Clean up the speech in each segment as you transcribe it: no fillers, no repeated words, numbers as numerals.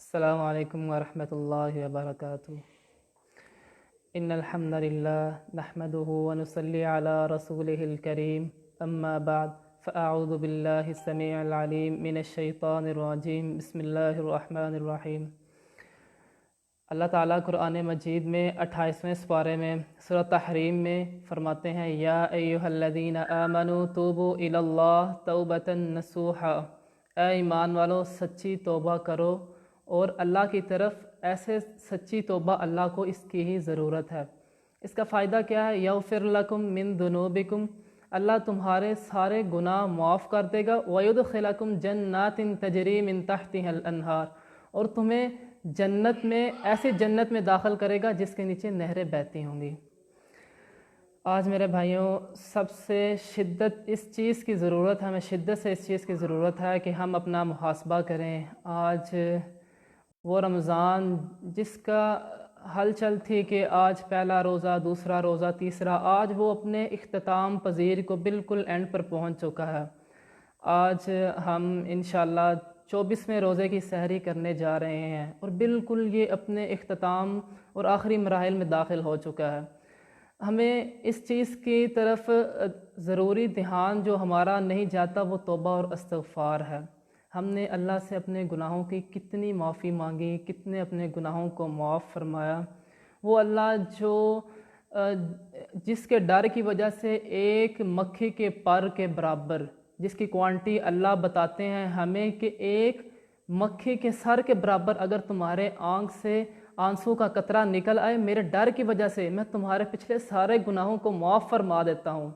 السلام علیکم ورحمۃ اللہ وبرکاتہ۔ ان الحمد للہ نحمده ونصلی علی رسولہ الکریم، اما بعد فاعوذ باللہ السمیع العلیم من الشیطان الرجیم، بسم اللہ الرحمن الرحیم۔ اللہ تعالیٰ قرآن مجید میں 28ویں سپارے میں سورہ تحریم میں فرماتے ہیں، یا ایھا الذین آمنوا توبوا الی اللہ توبۃ نصوحا، اے ایمان والو سچی توبہ کرو، اور اللہ کی طرف ایسے سچی توبہ اللہ کو اس کی ہی ضرورت ہے۔ اس کا فائدہ کیا ہے؟ یغفر لکم من ذنوبکم، اللہ تمہارے سارے گناہ معاف کر دے گا، ویدخلکم جنات تجری من تحتها الانہار، اور تمہیں جنت میں ایسی جنت میں داخل کرے گا جس کے نیچے نہریں بہتی ہوں گی۔ آج میرے بھائیوں سب سے شدت اس چیز کی ضرورت ہے، ہمیں شدت سے اس چیز کی ضرورت ہے کہ ہم اپنا محاسبہ کریں۔ آج وہ رمضان جس کا ہلچل تھی کہ آج پہلا روزہ، دوسرا روزہ، تیسرا، آج وہ اپنے اختتام پذیر کو بالکل اینڈ پر پہنچ چکا ہے۔ آج ہم انشاءاللہ 24ویں روزے کی سحری کرنے جا رہے ہیں، اور بالکل یہ اپنے اختتام اور آخری مراحل میں داخل ہو چکا ہے۔ ہمیں اس چیز کی طرف ضروری دھیان جو ہمارا نہیں جاتا وہ توبہ اور استغفار ہے۔ ہم نے اللہ سے اپنے گناہوں کی کتنی معافی مانگی، کتنے اپنے گناہوں کو معاف فرمایا۔ وہ اللہ جو جس کے ڈر کی وجہ سے ایک مکھی کے پر کے برابر، جس کی کوانٹی اللہ بتاتے ہیں ہمیں کہ ایک مکھی کے سر کے برابر اگر تمہارے آنکھ سے آنسو کا قطرہ نکل آئے، میرے ڈر کی وجہ سے میں تمہارے پچھلے سارے گناہوں کو معاف فرما دیتا ہوں۔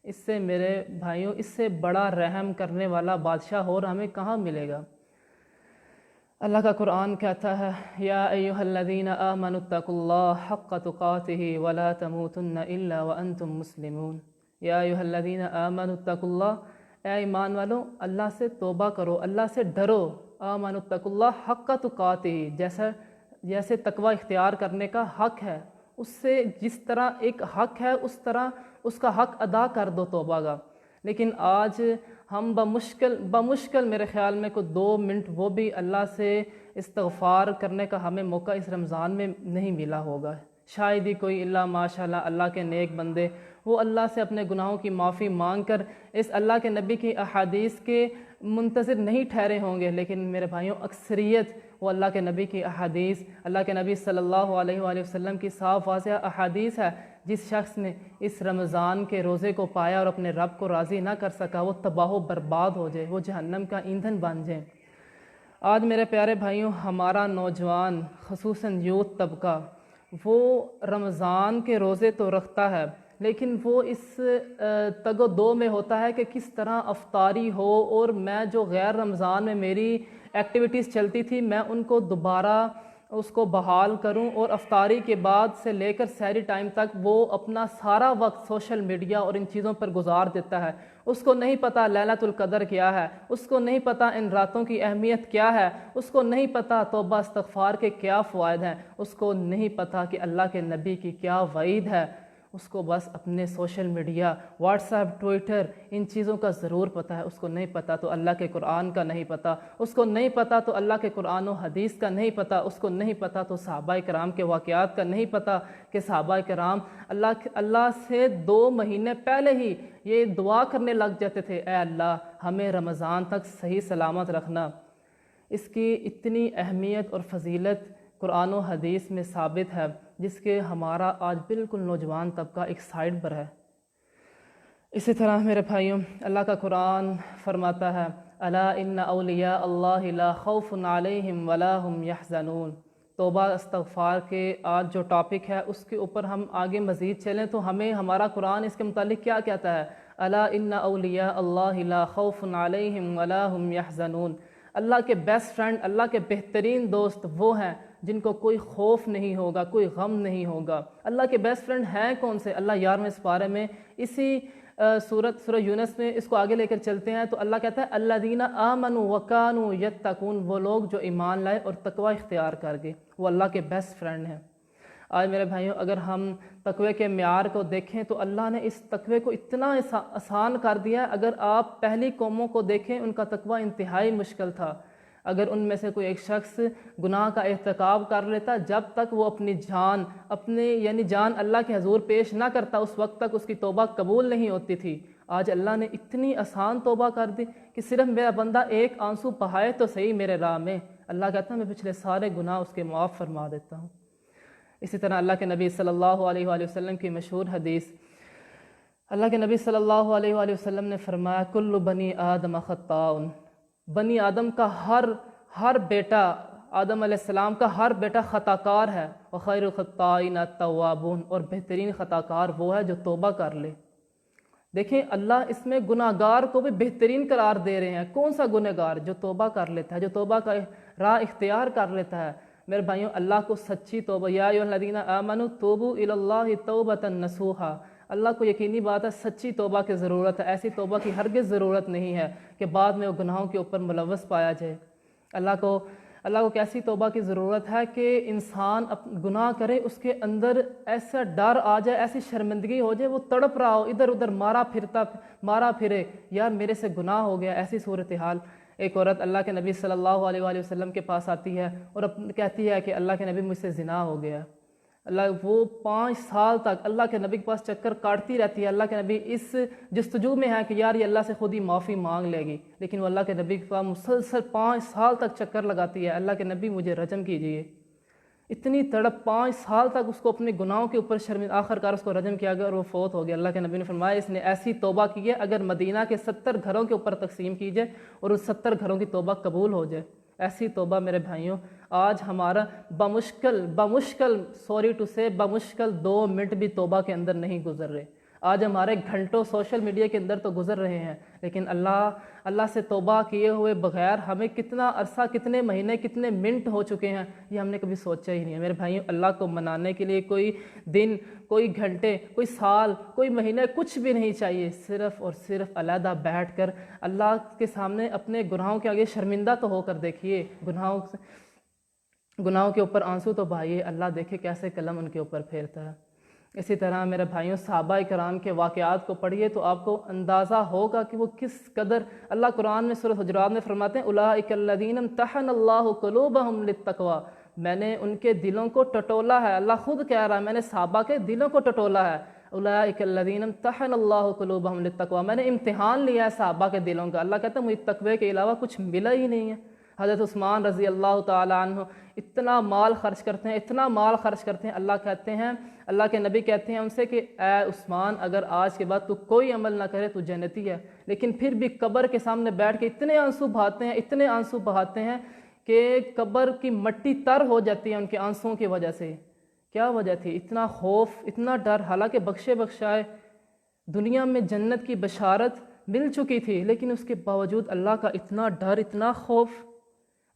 اس سے میرے بھائیوں، اس سے بڑا رحم کرنے والا بادشاہ اور ہمیں کہاں ملے گا؟ اللہ کا قرآن کہتا ہے، یا ایھا الذین آمنوا اتقوا اللہ حق تقاتہ ولا تموتن الا وانتم مسلمون۔ یا ایھا الذین آمنوا اتقوا اللہ، اے ایمان والو اللہ سے توبہ کرو، اللہ سے ڈرو۔ آمنوا اتقوا اللہ حق تقاتہ، جیسے تقوی اختیار کرنے کا حق ہے، اس سے جس طرح ایک حق ہے اس طرح اس کا حق ادا کر دو توبہ کا۔ لیکن آج ہم بمشکل میرے خیال میں کوئی 2 منٹ وہ بھی اللہ سے استغفار کرنے کا ہمیں موقع اس رمضان میں نہیں ملا ہوگا۔ شاید ہی کوئی اللہ ماشاءاللہ اللہ کے نیک بندے وہ اللہ سے اپنے گناہوں کی معافی مانگ کر اس اللہ کے نبی کی احادیث کے منتظر نہیں ٹھہرے ہوں گے، لیکن میرے بھائیوں اکثریت وہ اللہ کے نبی کی احادیث، اللہ کے نبی صلی اللہ علیہ وآلہ وسلم کی صاف واضح احادیث ہے۔ جس شخص نے اس رمضان کے روزے کو پایا اور اپنے رب کو راضی نہ کر سکا، وہ تباہ و برباد ہو جائے، وہ جہنم کا ایندھن بن جائے۔ آج میرے پیارے بھائیوں ہمارا نوجوان خصوصاً یوتھ طبقہ وہ رمضان کے روزے تو رکھتا ہے، لیکن وہ اس تگ و دو میں ہوتا ہے کہ کس طرح افطاری ہو، اور میں جو غیر رمضان میں میری ایکٹیویٹیز چلتی تھی میں ان کو دوبارہ اس کو بحال کروں، اور افطاری کے بعد سے لے کر سحری ٹائم تک وہ اپنا سارا وقت سوشل میڈیا اور ان چیزوں پر گزار دیتا ہے۔ اس کو نہیں پتہ لیلۃ القدر کیا ہے، اس کو نہیں پتہ ان راتوں کی اہمیت کیا ہے، اس کو نہیں پتہ توبہ استغفار کے کیا فوائد ہیں، اس کو نہیں پتہ کہ اللہ کے نبی کی کیا وعید ہے۔ اس کو بس اپنے social media, WhatsApp, Twitter, ان چیزوں کا ضرور پتہ ہے، اس کو نہیں پتہ تو اللہ کے قرآن کا نہیں پتہ، اس کو نہیں پتہ تو اللہ کے قرآن و حدیث کا نہیں پتہ، اس کو نہیں پتہ تو صحابہ کرام کے واقعات کا نہیں پتہ کہ صحابہ کرام اللہ سے 2 مہینے پہلے ہی یہ دعا کرنے لگ جاتے تھے، اے اللہ ہمیں رمضان تک صحیح سلامت رکھنا۔ اس کی اتنی اہمیت اور فضیلت قرآن و حدیث میں ثابت ہے، جس کے ہمارا آج بالکل نوجوان طبقہ ایک سائڈ پر ہے۔ اسی طرح میرے بھائیوں اللہ کا قرآن فرماتا ہے، الا ان اولیاء اللہ لا خوف علیہم ولا هم یحزنون۔ توبہ استغفار کے آج جو ٹاپک ہے اس کے اوپر ہم آگے مزید چلیں تو ہمیں ہمارا قرآن اس کے متعلق کیا کہتا ہے؟ الا ان اولیاء اللہ لا خوف علیہم ولا هم یحزنون۔ اللہ کے بیسٹ فرینڈ، اللہ کے بہترین دوست وہ ہیں جن کو کوئی خوف نہیں ہوگا، کوئی غم نہیں ہوگا۔ اللہ کے بیسٹ فرینڈ ہیں کون سے؟ اللہ 11ویں سپارے میں اسی سورہ یونس میں اس کو آگے لے کر چلتے ہیں تو اللہ کہتا ہے الذین آمنوا وکانوا یتقون، وہ لوگ جو ایمان لائے اور تقوی اختیار کر گئے، وہ اللہ کے بیسٹ فرینڈ ہیں۔ آج میرے بھائیوں اگر ہم تقوی کے معیار کو دیکھیں تو اللہ نے اس تقوی کو اتنا آسان کر دیا ہے۔ اگر آپ پہلی قوموں کو دیکھیں ان کا تقوی انتہائی مشکل تھا۔ اگر ان میں سے کوئی ایک شخص گناہ کا ارتکاب کر لیتا، جب تک وہ اپنی جان جان اللہ کے حضور پیش نہ کرتا، اس وقت تک اس کی توبہ قبول نہیں ہوتی تھی۔ آج اللہ نے اتنی آسان توبہ کر دی کہ صرف میرا بندہ ایک آنسو بہائے تو صحیح میرے راہ میں، اللہ کہتا ہے میں پچھلے سارے گناہ اس کے معاف فرما دیتا ہوں۔ اسی طرح اللہ کے نبی صلی اللہ علیہ وآلہ وسلم کی مشہور حدیث، اللہ کے نبی صلی اللہ علیہ وآلہ وسلم نے فرمایا کل بنی آدم خطاء، بنی آدم کا ہر بیٹا، آدم علیہ السلام کا ہر بیٹا خطا کار ہے، وخیر الخطائین التوابون، اور بہترین خطا کار وہ ہے جو توبہ کر لے۔ دیکھیں اللہ اس میں گناہ گار کو بھی بہترین قرار دے رہے ہیں۔ کون سا گناہ گار؟ جو توبہ کر لیتا ہے، جو توبہ کا راہ اختیار کر لیتا ہے۔ میرے بھائیوں، اللہ کو سچی توبہ، یا ایھا الذین آمنوا توبوا الی اللہ توبۃ نصوحا، اللہ کو یقینی بات ہے سچی توبہ کی ضرورت ہے۔ ایسی توبہ کی ہرگز ضرورت نہیں ہے کہ بعد میں وہ گناہوں کے اوپر ملوث پایا جائے۔ اللہ کو کیسی توبہ کی ضرورت ہے کہ انسان گناہ کرے، اس کے اندر ایسا ڈر آ جائے، ایسی شرمندگی ہو جائے، وہ تڑپ رہا ہو، ادھر ادھر مارا پھرے، یار میرے سے گناہ ہو گیا۔ ایسی صورتحال، ایک عورت اللہ کے نبی صلی اللہ علیہ وآلہ وسلم کے پاس آتی ہے اور کہتی ہے کہ اللہ کے نبی مجھ سے زنا ہو گیا۔ وہ 5 سال تک اللہ کے نبی کے پاس چکر کاٹتی رہتی ہے۔ اللہ کے نبی اس جستجو میں ہے کہ یار یہ اللہ سے خود ہی معافی مانگ لے گی، لیکن وہ اللہ کے نبی کے پاس مسلسل 5 سال تک چکر لگاتی ہے، اللہ کے نبی مجھے رجم کیجیے۔ اتنی تڑپ، 5 سال تک اس کو اپنے گناہوں کے اوپر شرمندہ، آخر کار اس کو رجم کیا گیا اور وہ فوت ہو گیا۔ اللہ کے نبی نے فرمایا اس نے ایسی توبہ کی ہے اگر مدینہ کے 70 گھروں کے اوپر تقسیم کی جائے اور اس 70 گھروں کی توبہ قبول ہو جائے۔ ایسی توبہ میرے بھائیوں آج ہمارا بمشکل سوری ٹو سے بمشکل 2 منٹ بھی توبہ کے اندر نہیں گزر رہے۔ آج ہمارے گھنٹوں سوشل میڈیا کے اندر تو گزر رہے ہیں، لیکن اللہ سے توبہ کیے ہوئے بغیر ہمیں کتنا عرصہ، کتنے مہینے، کتنے منٹ ہو چکے ہیں، یہ ہم نے کبھی سوچا ہی نہیں ہے۔ میرے بھائیوں، اللہ کو منانے کے لیے کوئی دن، کوئی گھنٹے، کوئی سال، کوئی مہینے، کچھ بھی نہیں چاہیے۔ صرف اور صرف علیحدہ بیٹھ کر اللہ کے سامنے اپنے گناہوں کے آگے شرمندہ تو ہو کر دیکھیے، گناہوں کے اوپر آنسو تو بہائیے، اللہ دیکھے کیسے قلم ان کے اوپر پھیرتا ہے۔ اسی طرح میرے بھائیوں، صحابہ کرام کے واقعات کو پڑھیے تو آپ کو اندازہ ہوگا کہ وہ کس قدر، اللہ قرآن میں سورۃ حجرات میں فرماتے ہیں اولئک الذین امتحن اللہ قلوبہم للتقوی، میں نے ان کے دلوں کو ٹٹولا ہے۔ اللہ خود کہہ رہا ہے میں نے صحابہ کے دلوں کو ٹٹولا ہے۔ اولئک الذین امتحن اللہ قلوبہم للتقوی، میں نے امتحان لیا ہے صحابہ کے دلوں کا۔ اللہ کہتا ہے مجھے تقوی کے علاوہ کچھ ملا ہی نہیں ہے۔ حضرت عثمان رضی اللہ تعالیٰ عنہ اتنا مال خرچ کرتے ہیں، اللہ کے نبی کہتے ہیں ان سے کہ اے عثمان، اگر آج کے بعد تو کوئی عمل نہ کرے تو جنتی ہے، لیکن پھر بھی قبر کے سامنے بیٹھ کے اتنے آنسو بہاتے ہیں کہ قبر کی مٹی تر ہو جاتی ہے ان کے آنسوؤں کی وجہ سے۔ کیا وجہ تھی؟ اتنا خوف، اتنا ڈر، حالانکہ بخشائے دنیا میں جنت کی بشارت مل چکی تھی، لیکن اس کے باوجود اللہ کا اتنا ڈر، اتنا خوف۔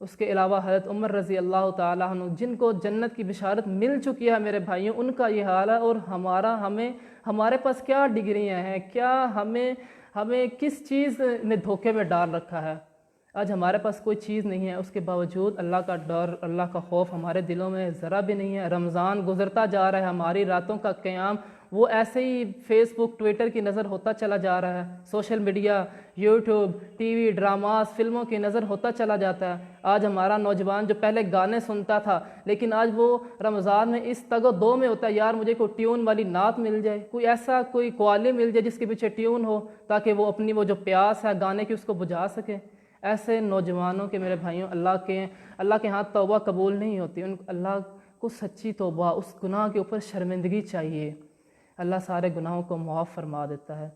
اس کے علاوہ حضرت عمر رضی اللہ تعالیٰ عنہ جن کو جنت کی بشارت مل چکی ہے میرے بھائیوں، ان کا یہ حال ہے، اور ہمارے پاس کیا ڈگریاں ہیں، کیا ہمیں کس چیز نے دھوکے میں ڈال رکھا ہے۔ آج ہمارے پاس کوئی چیز نہیں ہے، اس کے باوجود اللہ کا ڈر، اللہ کا خوف ہمارے دلوں میں ذرا بھی نہیں ہے۔ رمضان گزرتا جا رہا ہے، ہماری راتوں کا قیام وہ ایسے ہی فیس بک، ٹویٹر کی نظر ہوتا چلا جا رہا ہے، social media, YouTube, T V, dramas, فلموں کی نظر ہوتا چلا جاتا ہے۔ آج ہمارا نوجوان جو پہلے گانے سنتا تھا، لیکن آج وہ رمضان میں اس تگ و دو میں ہوتا ہے، یار مجھے کوئی ٹیون والی نعت مل جائے، کوئی قوالی مل جائے جس کے پیچھے ٹیون ہو، تاکہ وہ اپنی وہ جو پیاس ہے گانے کی اس کو بجھا سکے۔ ایسے نوجوانوں کے میرے بھائیوں اللہ کے ہاں توبہ قبول نہیں ہوتی۔ اللہ کو سچی توبہ، اس گناہ کے اوپر شرمندگی چاہیے، اللہ سارے گناہوں کو معاف فرما دیتا ہے۔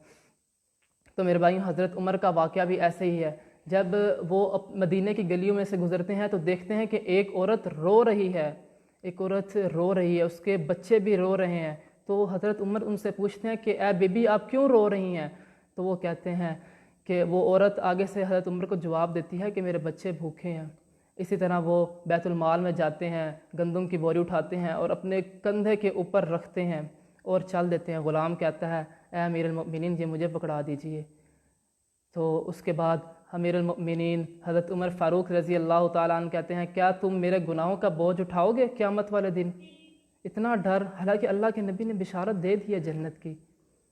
تو میرے بھائیوں، حضرت عمر کا واقعہ بھی ایسے ہی ہے۔ جب وہ مدینے کی گلیوں میں سے گزرتے ہیں تو دیکھتے ہیں کہ ایک عورت رو رہی ہے، اس کے بچے بھی رو رہے ہیں۔ تو حضرت عمر ان سے پوچھتے ہیں کہ اے بی بی آپ کیوں رو رہی ہیں؟ تو وہ کہتے ہیں کہ وہ عورت آگے سے حضرت عمر کو جواب دیتی ہے کہ میرے بچے بھوکے ہیں۔ اسی طرح وہ بیت المال میں جاتے ہیں، گندم کی بوری اٹھاتے ہیں اور اپنے کندھے کے اوپر رکھتے ہیں اور چل دیتے ہیں۔ غلام کہتا ہے اے امیر المؤمنین جی مجھے پکڑا دیجئے۔ تو اس کے بعد امیر المؤمنین حضرت عمر فاروق رضی اللہ تعالیٰ عنہ کہتے ہیں کیا تم میرے گناہوں کا بوجھ اٹھاؤ گے قیامت والے دن؟ اتنا ڈر، حالانکہ اللہ کے نبی نے بشارت دے دی ہے جنت کی۔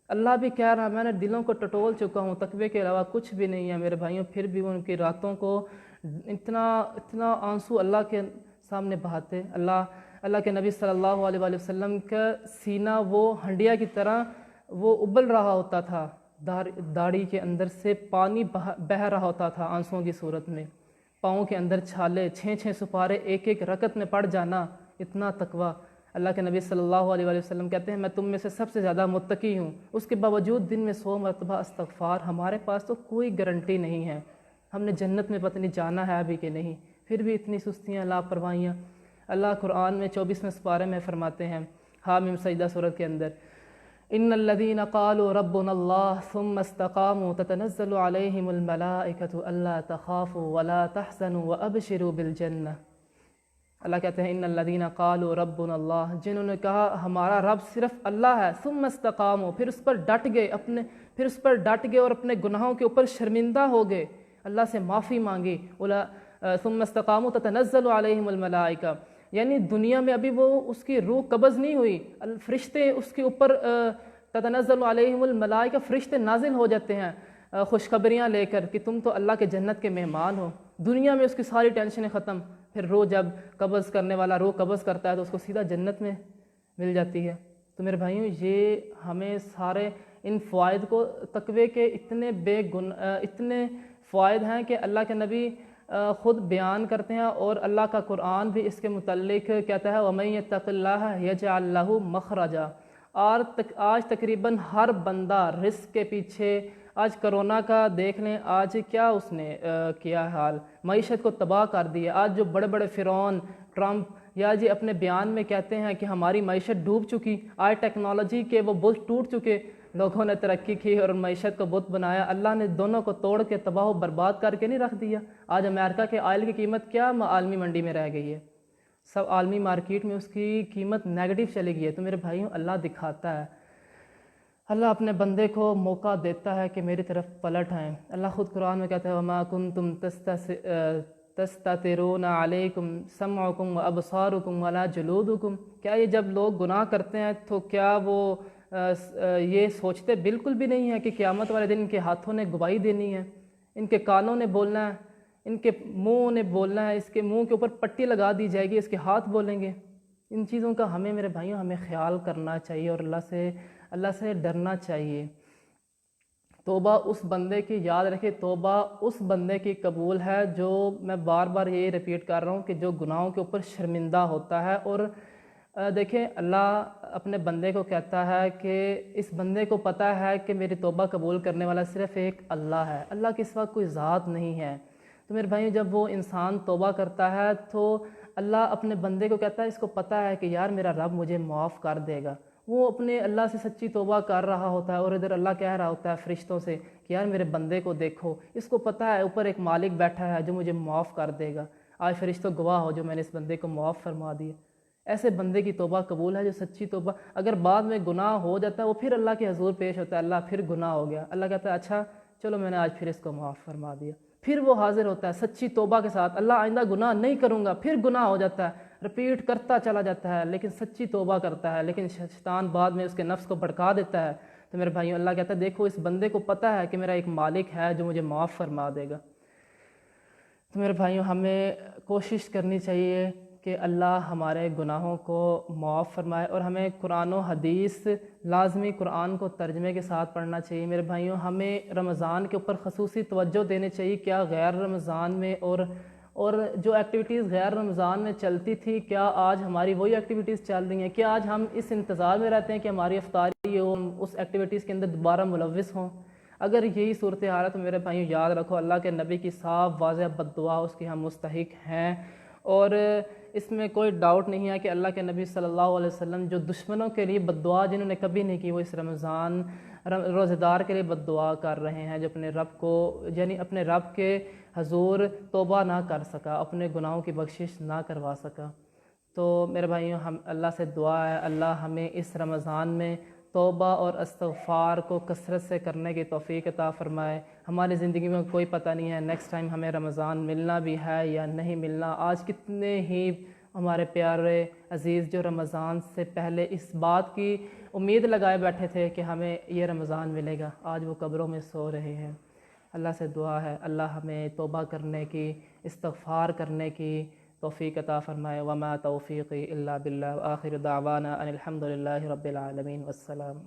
اللہ بھی کہہ رہا ہے میں نے دلوں کو ٹٹول چکا ہوں، تقوی کے علاوہ کچھ بھی نہیں ہے۔ میرے بھائیوں، پھر بھی وہ ان کی راتوں کو اتنا آنسو اللہ کے سامنے بہاتے. اللہ کے نبی صلی اللہ علیہ وآلہ وسلم کا سینہ وہ ہنڈیا کی طرح وہ ابل رہا ہوتا تھا, داڑھی کے اندر سے پانی بہہ رہا ہوتا تھا آنسوؤں کی صورت میں. پاؤں کے اندر چھالے, 6 سپارے ایک رکعت میں پڑ جانا, اتنا تقوی. اللہ کے نبی صلی اللہ علیہ وآلہ وسلم کہتے ہیں میں تم میں سے سب سے زیادہ متقی ہوں. اس کے باوجود دن میں 100 مرتبہ استغفار. ہمارے پاس تو کوئی گارنٹی نہیں ہے ہم نے جنت میں پتہ نہیں جانا ہے ابھی کہ نہیں, پھر بھی اتنی سستیاں, لاپرواہیاں. اللہ قرآن میں 24ویں سپارے میں فرماتے ہیں, حامیم سجدہ سورت کے اندر, ان الذین قالوا ربنا اللہ ثم استقاموا تتنزل علیہم الملائکۃ الا تخافوا ولا تحزنوا وابشروا بالجنہ. اللہ کہتے ہیں ان الذین قالوا ربنا اللہ, جنہوں نے کہا ہمارا رب صرف اللہ ہے, ثم استقاموا, پھر اس پر ڈٹ گئے اور اپنے گناہوں کے اوپر شرمندہ ہو گئے, اللہ سے معافی مانگی. ثم استقاموا تتنزل علیہم الملائکہ, یعنی دنیا میں ابھی وہ اس کی روح قبض نہیں ہوئی, فرشتے اس کے اوپر تتنزل علیہم الملائکہ, فرشتے نازل ہو جاتے ہیں خوشخبریاں لے کر کہ تم تو اللہ کے جنت کے مہمان ہو. دنیا میں اس کی ساری ٹینشنیں ختم, پھر روح جب قبض کرنے والا روح قبض کرتا ہے تو اس کو سیدھا جنت میں مل جاتی ہے. تو میرے بھائیوں, یہ ہمیں سارے ان فوائد کو, تقوی کے اتنے فوائد ہیں کہ اللہ کے نبی خود بیان کرتے ہیں, اور اللہ کا قرآن بھی اس کے متعلق کہتا ہے وَمَن يَتَّقِ اللَّهَ يَجْعَلْ لَهُ مَخْرَجًا. آج تقریباً ہر بندہ رزق کے پیچھے, آج کرونا کا دیکھ لیں, آج کیا اس نے کیا حال, معیشت کو تباہ کر دیا. آج جو بڑے بڑے فرعون, ٹرمپ یا جی اپنے بیان میں کہتے ہیں کہ ہماری معیشت ڈوب چکی, آج ٹیکنالوجی کے وہ بت ٹوٹ چکے, لوگوں نے ترقی کی اور معیشت کو بت بنایا. اللہ نے دونوں کو توڑ کے تباہ و برباد کر کے نہیں رکھ دیا. آج امریکہ کے آئل کی قیمت کیا عالمی منڈی میں رہ گئی ہے, سب عالمی مارکیٹ میں اس کی قیمت نیگیٹو چلی گئی ہے. تو میرے بھائیوں, اللہ دکھاتا ہے, اللہ اپنے بندے کو موقع دیتا ہے کہ میری طرف پلٹ آئیں. اللہ خود قرآن میں کہتا ہے وَمَا كُنْتُمْ تَسْتَتِرُونَ عَلَيْكُمْ سَمْعُكُمْ وَأَبْصَارُكُمْ وَلَا جُلُودُكُمْ. کیا یہ جب لوگ گناہ کرتے ہیں تو کیا وہ یہ سوچتے بالکل بھی نہیں ہے کہ قیامت والے دن ان کے ہاتھوں نے گواہی دینی ہے, ان کے کانوں نے بولنا ہے, ان کے منہ نے بولنا ہے, اس کے منہ کے اوپر پٹی لگا دی جائے گی, اس کے ہاتھ بولیں گے. ان چیزوں کا ہمیں میرے بھائیوں ہمیں خیال کرنا چاہیے اور اللہ سے ڈرنا چاہیے. توبہ اس بندے کی, یاد رکھے, توبہ اس بندے کی قبول ہے جو, میں بار بار یہ ریپیٹ کر رہا ہوں, کہ جو گناہوں کے اوپر شرمندہ ہوتا ہے. اور دیکھیں, اللہ اپنے بندے کو کہتا ہے کہ اس بندے کو پتہ ہے کہ میری توبہ قبول کرنے والا صرف ایک اللہ ہے, اللہ کے سوا کوئی ذات نہیں ہے. تو میرے بھائیوں, جب وہ انسان توبہ کرتا ہے تو اللہ اپنے بندے کو کہتا ہے, اس کو پتہ ہے کہ یار میرا رب مجھے معاف کر دے گا. وہ اپنے اللہ سے سچی توبہ کر رہا ہوتا ہے, اور ادھر اللہ کہہ رہا ہوتا ہے فرشتوں سے کہ یار میرے بندے کو دیکھو, اس کو پتہ ہے اوپر ایک مالک بیٹھا ہے جو مجھے معاف کر دے گا. آج فرشتوں گواہ ہو جو میں نے اس بندے کو معاف فرما دیا. ایسے بندے کی توبہ قبول ہے جو سچی توبہ. اگر بعد میں گناہ ہو جاتا ہے, وہ پھر اللہ کے حضور پیش ہوتا ہے, اللہ پھر گناہ ہو گیا, اللہ کہتا ہے اچھا چلو میں نے آج پھر اس کو معاف فرما دیا. پھر وہ حاضر ہوتا ہے سچی توبہ کے ساتھ, اللہ آئندہ گناہ نہیں کروں گا, پھر گناہ ہو جاتا ہے, رپیٹ کرتا چلا جاتا ہے, لیکن سچی توبہ کرتا ہے. لیکن شیطان بعد میں اس کے نفس کو بھڑکا دیتا ہے. تو میرے بھائیوں, اللہ کہتا ہے دیکھو اس بندے کو پتہ ہے کہ میرا ایک مالک ہے جو مجھے معاف فرما دے گا. تو میرے بھائیوں, ہمیں کوشش کرنی چاہیے کہ اللہ ہمارے گناہوں کو معاف فرمائے, اور ہمیں قرآن و حدیث لازمی قرآن کو ترجمے کے ساتھ پڑھنا چاہیے. میرے بھائیوں, ہمیں رمضان کے اوپر خصوصی توجہ دینے چاہیے. کیا غیر رمضان میں اور جو ایکٹیویٹیز غیر رمضان میں چلتی تھی, کیا آج ہماری وہی ایکٹیویٹیز چل رہی ہیں؟ کیا آج ہم اس انتظار میں رہتے ہیں کہ ہماری افطاری ہو, اس ایکٹیویٹیز کے اندر دوبارہ ملوث ہوں؟ اگر یہی صورتحال ہے تو میرے بھائیوں یاد رکھو, اللہ کے نبی کی صاف واضح بد دعا اس کی ہم مستحق ہیں. اور اس میں کوئی ڈاؤٹ نہیں ہے کہ اللہ کے نبی صلی اللہ علیہ وسلم جو دشمنوں کے لیے بد دعا جنہوں نے کبھی نہیں کی, وہ اس رمضان روزہ دار کے لیے بد دعا کر رہے ہیں, جو اپنے رب کو یعنی اپنے رب کے حضور توبہ نہ کر سکا, اپنے گناہوں کی بخشش نہ کروا سکا. تو میرے بھائیوں, ہم اللہ سے دعا ہے اللہ ہمیں اس رمضان میں توبہ اور استغفار کو کثرت سے کرنے کی توفیق عطا فرمائے. ہماری زندگی میں کوئی پتہ نہیں ہے نیکسٹ ٹائم ہمیں رمضان ملنا بھی ہے یا نہیں ملنا. آج کتنے ہی ہمارے پیارے عزیز جو رمضان سے پہلے اس بات کی امید لگائے بیٹھے تھے کہ ہمیں یہ رمضان ملے گا, آج وہ قبروں میں سو رہے ہیں. اللہ سے دعا ہے اللہ ہمیں توبہ کرنے کی استغفار کرنے کی توفیق عطا فرمائے۔ وما توفیقی الا باللہ، وآخر دعوانا ان الحمد للہ رب العالمین، والسلام۔